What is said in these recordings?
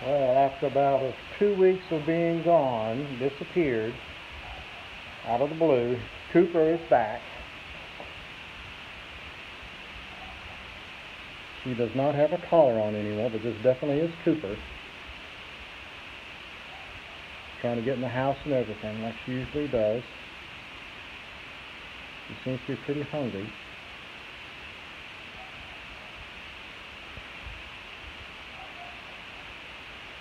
Well, after about 2 weeks of being gone, disappeared out of the blue, Cooper is back. She does not have a collar on anymore, but this definitely is Cooper. Trying to get in the house and everything like she usually does. She seems to be pretty hungry.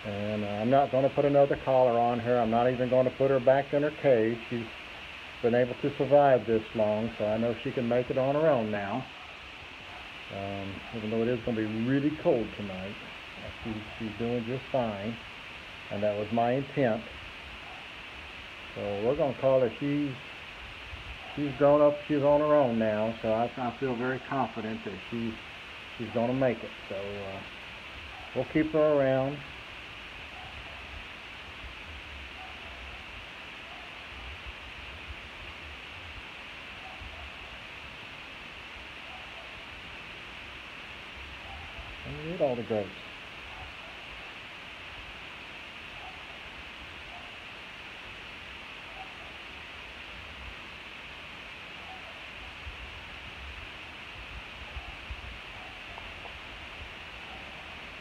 And I'm not going to put another collar on her. I'm not even going to put her back in her cage. She's been able to survive this long, so I know she can make it on her own now. Even though it is going to be really cold tonight, she's doing just fine, and that was my intent. So we're going to call her. She's grown up. She's on her own now, so I feel very confident that she's going to make it. So we'll keep her around. And eat all the grapes.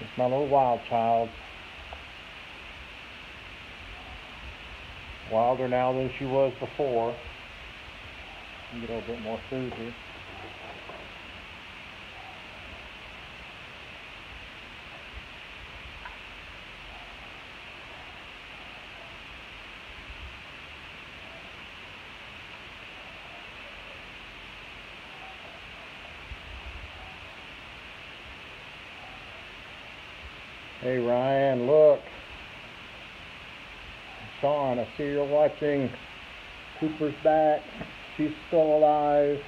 It's my little wild child. Wilder now than she was before. Get a little bit more food here. Hey Ryan, look. Sean, I see you're watching. Cooper's back. She's still alive.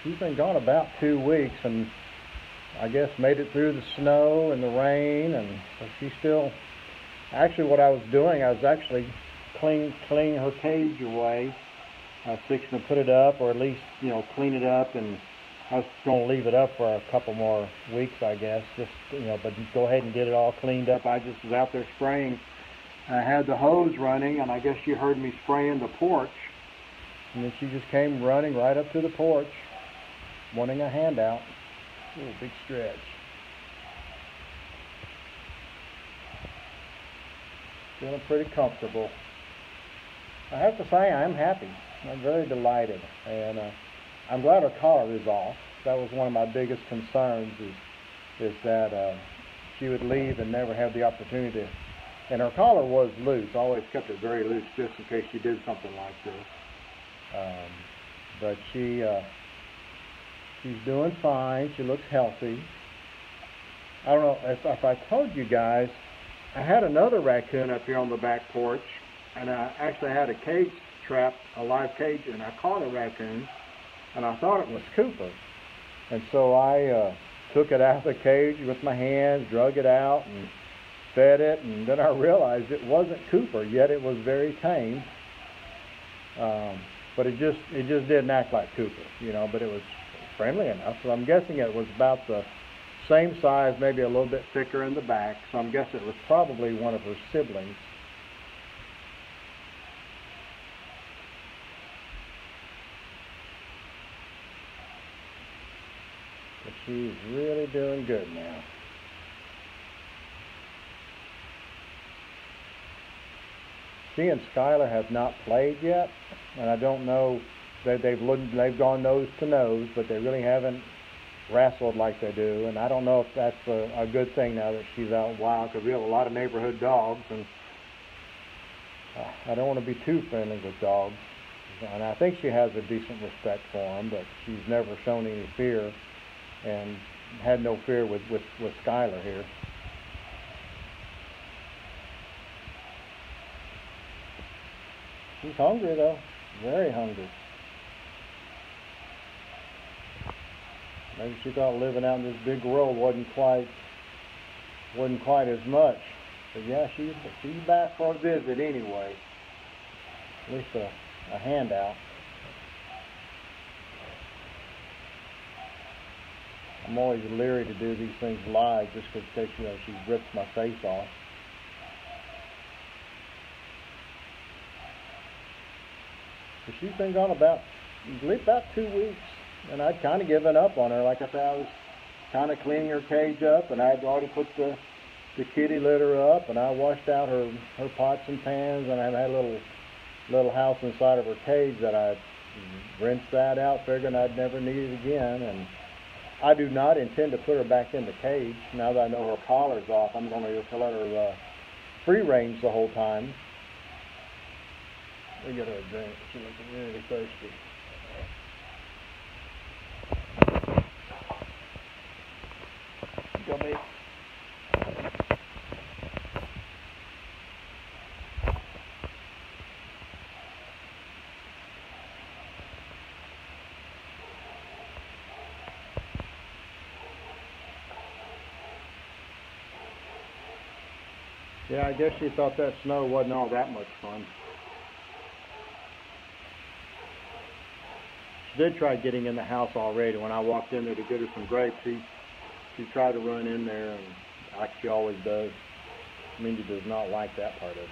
She's been gone about 2 weeks, and I guess made it through the snow and the rain, and so she's still. Actually, what I was doing, I was actually cleaning her cage away. I was fixing to put it up, or at least clean it up, and I was going to leave it up for a couple more weeks, I guess. Just but go ahead and get it all cleaned up. I just was out there spraying. I had the hose running, and I guess she heard me spraying the porch, and then she just came running right up to the porch, wanting a handout. A little big stretch. Feeling pretty comfortable. I have to say I'm happy. I'm very delighted, and I'm glad her collar is off. That was one of my biggest concerns, is that she would leave and never have the opportunity to. And her collar was loose. I always kept it very loose just in case she did something like this. But she's doing fine. She looks healthy. I don't know if I told you guys, I had another raccoon up here on the back porch, and I actually had a cage trap, a live cage, and I caught a raccoon, and I thought it was Cooper. And so I took it out of the cage with my hands, drug it out, and fed it, and then I realized it wasn't Cooper, yet it was very tame. But it just didn't act like Cooper, but it was friendly enough. So I'm guessing it was about the same size, maybe a little bit thicker in the back. So I'm guessing it was probably one of her siblings. But she's really doing good now. She and Skylar have not played yet, and I don't know. They've gone nose to nose, but they really haven't wrestled like they do. And I don't know if that's a good thing now that she's out wild, because we have a lot of neighborhood dogs, and I don't want to be too friendly with dogs. And I think she has a decent respect for them, but she's never shown any fear, and had no fear with Skylar here. She's hungry though, very hungry. Maybe she thought living out in this big world wasn't quite as much. But yeah, she's back for a visit anyway. at least a handout. I'm always leery to do these things live just in case, you know, she rips my face off. But she's been gone about 2 weeks, and I'd kind of given up on her. Like I said, I was kind of cleaning her cage up, and I'd already put the kitty litter up, and I washed out her pots and pans, and I had a little house inside of her cage that I rinsed that out, figuring I'd never need it again. And I do not intend to put her back in the cage. Now that I know her collar's off, I'm going to let her free range the whole time. We get her a drink. She looks really thirsty. Go, babe. Yeah, I guess she thought that snow wasn't all that much fun. She did try getting in the house already. When I walked in there to get her some grapes, she tried to run in there, and like she always does. Mindy does not like that part of it.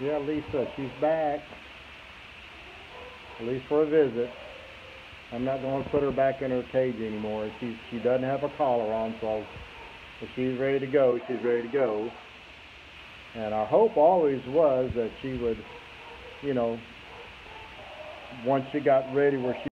Yeah, Lisa, she's back. At least for a visit. I'm not going to put her back in her cage anymore. She doesn't have a collar on, so if she's ready to go, she's ready to go. And our hope always was that she would, you know, once she got ready where she